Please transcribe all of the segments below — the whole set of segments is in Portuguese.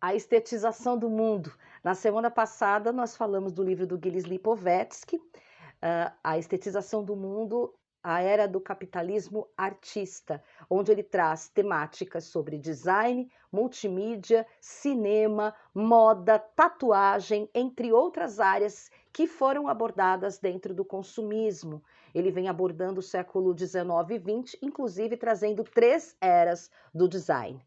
A estetização do mundo. Na semana passada, nós falamos do livro do Gilles Lipovetsky, A Estetização do Mundo, a Era do Capitalismo Artista, onde ele traz temáticas sobre design, multimídia, cinema, moda, tatuagem, entre outras áreas que foram abordadas dentro do consumismo. Ele vem abordando o século XIX e XX, inclusive trazendo 3 eras do design.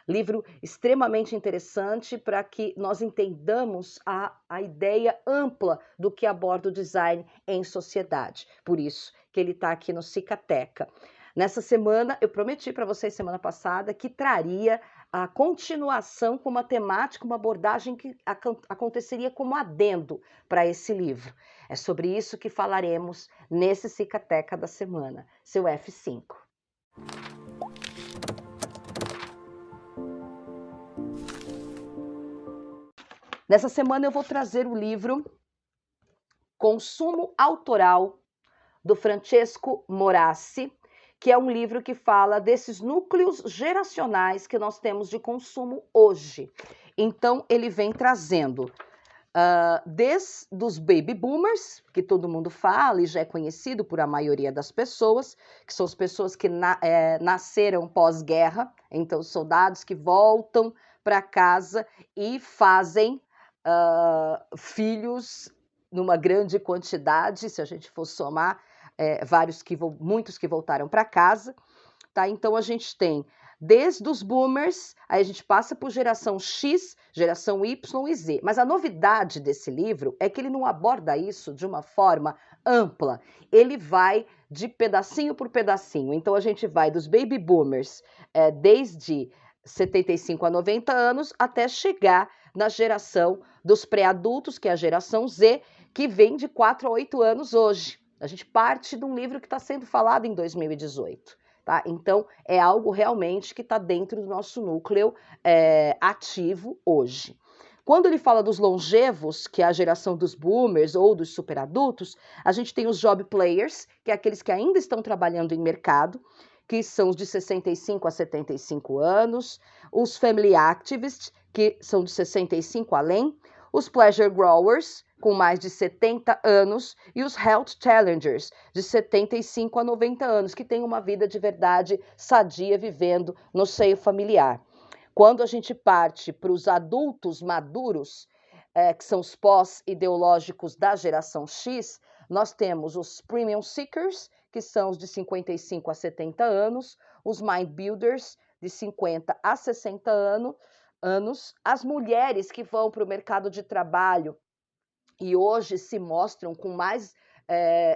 Livro extremamente interessante para que nós entendamos a ideia ampla do que aborda o design em sociedade. Por isso que ele está aqui no Cicateca. Nessa semana, eu prometi para vocês semana passada que traria a continuação com uma temática, uma abordagem que aconteceria como adendo para esse livro. É sobre isso que falaremos nesse Cicateca da semana, seu F5. Nessa semana eu vou trazer o livro Consumo Autoral, do Francesco Morassi, que é um livro que fala desses núcleos geracionais que nós temos de consumo hoje. Então, ele vem trazendo desde os baby boomers, que todo mundo fala e já é conhecido por a maioria das pessoas, que são as pessoas que nasceram pós-guerra, então soldados que voltam para casa e fazem filhos numa grande quantidade, se a gente for somar, muitos que voltaram para casa, tá? Então a gente tem desde os boomers, aí a gente passa por geração X, geração Y e Z. Mas a novidade desse livro é que ele não aborda isso de uma forma ampla. Ele vai de pedacinho por pedacinho. Então a gente vai dos baby boomers desde 75 a 90 anos até chegar na geração dos pré-adultos, que é a geração Z, que vem de 4 a 8 anos hoje. A gente parte de um livro que está sendo falado em 2018. Tá? Então, é algo realmente que está dentro do nosso núcleo ativo hoje. Quando ele fala dos longevos, que é a geração dos boomers ou dos superadultos, a gente tem os job players, que é aqueles que ainda estão trabalhando em mercado, que são os de 65 a 75 anos, os family activists, que são de 65 além, os pleasure growers, com mais de 70 anos, e os health challengers, de 75 a 90 anos, que têm uma vida de verdade sadia, vivendo no seio familiar. Quando a gente parte para os adultos maduros, que são os pós-ideológicos da geração X, nós temos os premium seekers, que são os de 55 a 70 anos, os mind builders, de 50 a 60 anos, as mulheres que vão para o mercado de trabalho e hoje se mostram com mais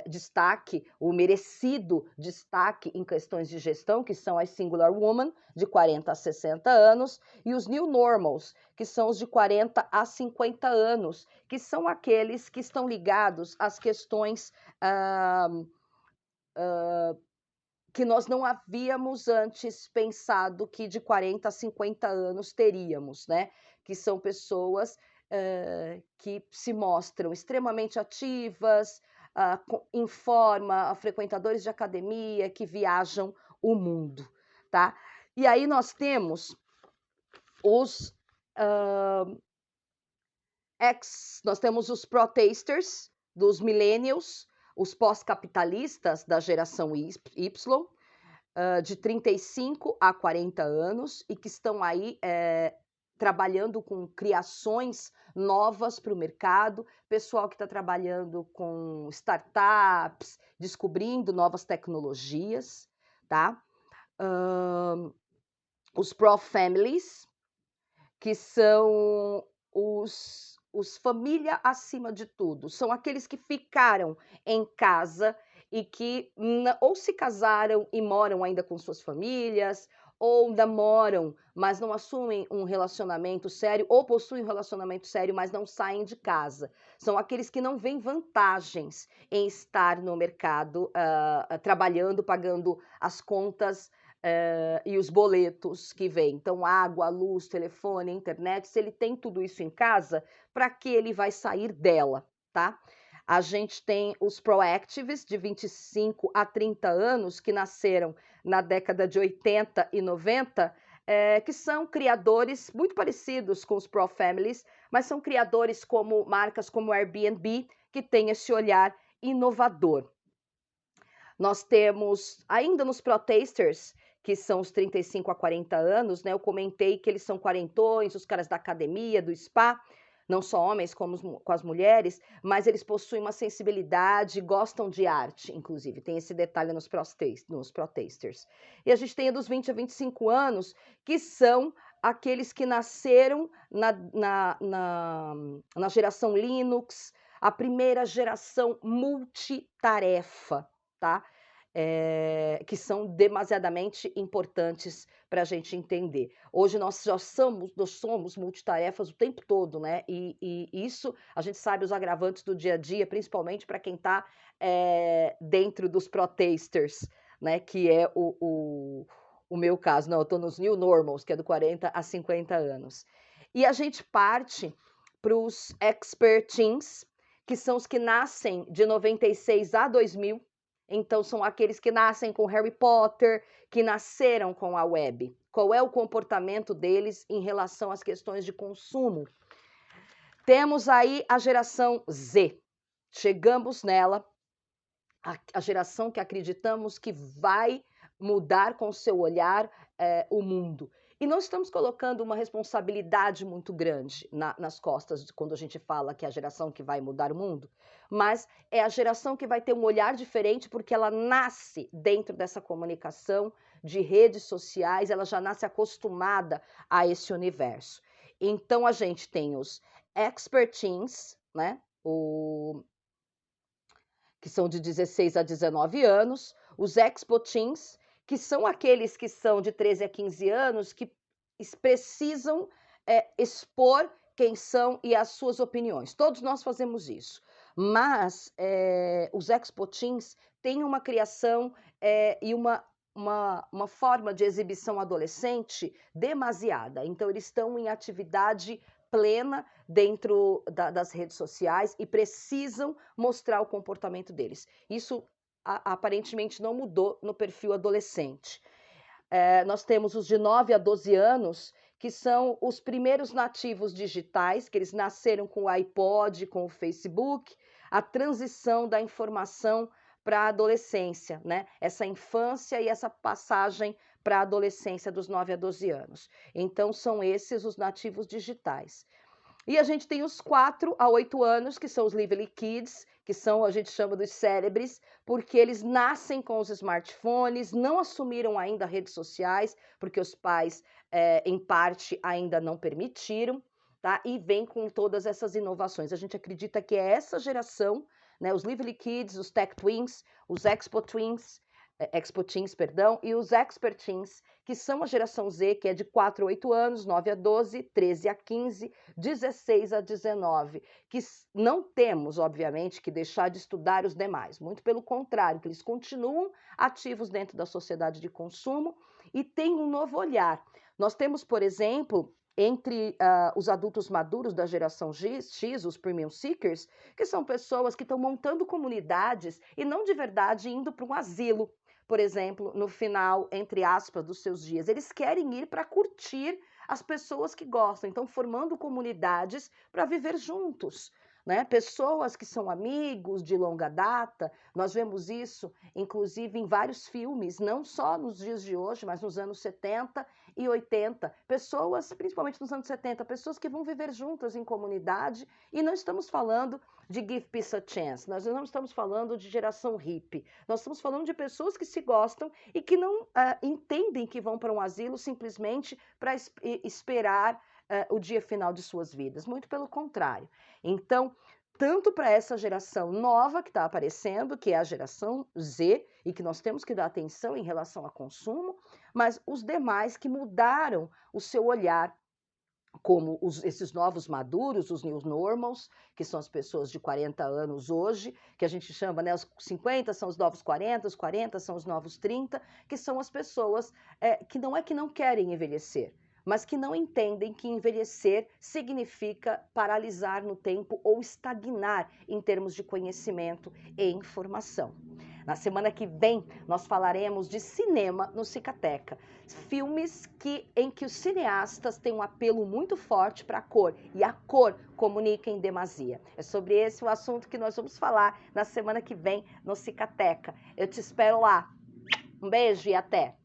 destaque, o merecido destaque em questões de gestão, que são as singular women, de 40 a 60 anos, e os new normals, que são os de 40 a 50 anos, que são aqueles que estão ligados às questões que nós não havíamos antes pensado que de 40 a 50 anos teríamos, né? Que são pessoas que se mostram extremamente ativas, frequentadores de academia, que viajam o mundo, tá? E aí nós temos os nós temos os protesters dos millennials, os pós-capitalistas da geração Y, de 35 a 40 anos, e que estão aí trabalhando com criações novas para o mercado, pessoal que está trabalhando com startups, descobrindo novas tecnologias, tá? Os pro-families, que são os família acima de tudo, são aqueles que ficaram em casa e que ou se casaram e moram ainda com suas famílias, ou namoram, mas não assumem um relacionamento sério, ou possuem um relacionamento sério, mas não saem de casa. São aqueles que não veem vantagens em estar no mercado, trabalhando, pagando as contas e os boletos que vêm. Então, água, luz, telefone, internet, se ele tem tudo isso em casa, para que ele vai sair dela, tá? A gente tem os proactives de 25 a 30 anos, que nasceram na década de 80 e 90, que são criadores muito parecidos com os Pro-Families, mas são criadores como marcas como Airbnb, que tem esse olhar inovador. Nós temos, ainda nos Pro-Tasters, que são os 35 a 40 anos, né? Eu comentei que eles são quarentões, os caras da academia, do spa, não só homens como com as mulheres, mas eles possuem uma sensibilidade, gostam de arte, inclusive, tem esse detalhe nos Pro-Tasters. E a gente tem dos 20 a 25 anos, que são aqueles que nasceram na geração Linux, a primeira geração multitarefa, tá? Que são demasiadamente importantes para a gente entender. Hoje nós somos multitarefas o tempo todo, né? E isso a gente sabe os agravantes do dia a dia, principalmente para quem está dentro dos Pro-Tasters, né? Que é o meu caso. Não, eu estou nos New Normals, que é do 40 a 50 anos. E a gente parte para os Expert Teens, que são os que nascem de 96 a 2000. Então, são aqueles que nascem com Harry Potter, que nasceram com a web. Qual é o comportamento deles em relação às questões de consumo? Temos aí a geração Z. Chegamos nela, a geração que acreditamos que vai mudar com o seu olhar o mundo. E não estamos colocando uma responsabilidade muito grande nas costas quando a gente fala que é a geração que vai mudar o mundo, mas é a geração que vai ter um olhar diferente porque ela nasce dentro dessa comunicação de redes sociais, ela já nasce acostumada a esse universo. Então a gente tem os Expert Teens, né? Que são de 16 a 19 anos, os Expo Teens, que são aqueles que são de 13 a 15 anos, que precisam expor quem são e as suas opiniões. Todos nós fazemos isso. Mas os Expo Teens têm uma criação e uma forma de exibição adolescente demasiada. Então, eles estão em atividade plena dentro das redes sociais e precisam mostrar o comportamento deles. Isso aparentemente não mudou no perfil adolescente. Nós temos os de 9 a 12 anos, que são os primeiros nativos digitais, que eles nasceram com o iPod, com o Facebook, a transição da informação para a adolescência, né? Essa infância e essa passagem para a adolescência dos 9 a 12 anos. Então, são esses os nativos digitais. E a gente tem os 4 a 8 anos, que são os Lively Kids, que são, a gente chama dos cérebres, porque eles nascem com os smartphones, não assumiram ainda redes sociais, porque os pais, em parte, ainda não permitiram, tá? E vem com todas essas inovações. A gente acredita que é essa geração, né? Os Lively Kids, os Tech Twins, os Expo Teens, perdão, e os Expert Teens, que são a geração Z, que é de 4 a 8 anos, 9 a 12, 13 a 15, 16 a 19, que não temos, obviamente, que deixar de estudar os demais, muito pelo contrário, que eles continuam ativos dentro da sociedade de consumo e têm um novo olhar. Nós temos, por exemplo, entre os adultos maduros da geração X, os Premium Seekers, que são pessoas que estão montando comunidades e não de verdade indo para um asilo, por exemplo, no final, entre aspas, dos seus dias. Eles querem ir para curtir as pessoas que gostam, então formando comunidades para viver juntos, né? Pessoas que são amigos de longa data, nós vemos isso, inclusive, em vários filmes, não só nos dias de hoje, mas nos anos 70 e 80. Pessoas, principalmente nos anos 70, pessoas que vão viver juntas em comunidade, e não estamos falando de Give Peace a Chance, nós não estamos falando de geração hippie, nós estamos falando de pessoas que se gostam e que não entendem que vão para um asilo simplesmente para esperar o dia final de suas vidas, muito pelo contrário. Então, tanto para essa geração nova que está aparecendo, que é a geração Z, e que nós temos que dar atenção em relação a consumo, mas os demais que mudaram o seu olhar, como esses novos maduros, os New Normals, que são as pessoas de 40 anos hoje, que a gente chama, né, os 50 são os novos 40, os 40 são os novos 30, que são as pessoas que não é que não querem envelhecer, mas que não entendem que envelhecer significa paralisar no tempo ou estagnar em termos de conhecimento e informação. Na semana que vem, nós falaremos de cinema no Cicateca. Filmes em que os cineastas têm um apelo muito forte para a cor, e a cor comunica em demasia. É sobre esse o assunto que nós vamos falar na semana que vem no Cicateca. Eu te espero lá. Um beijo e até!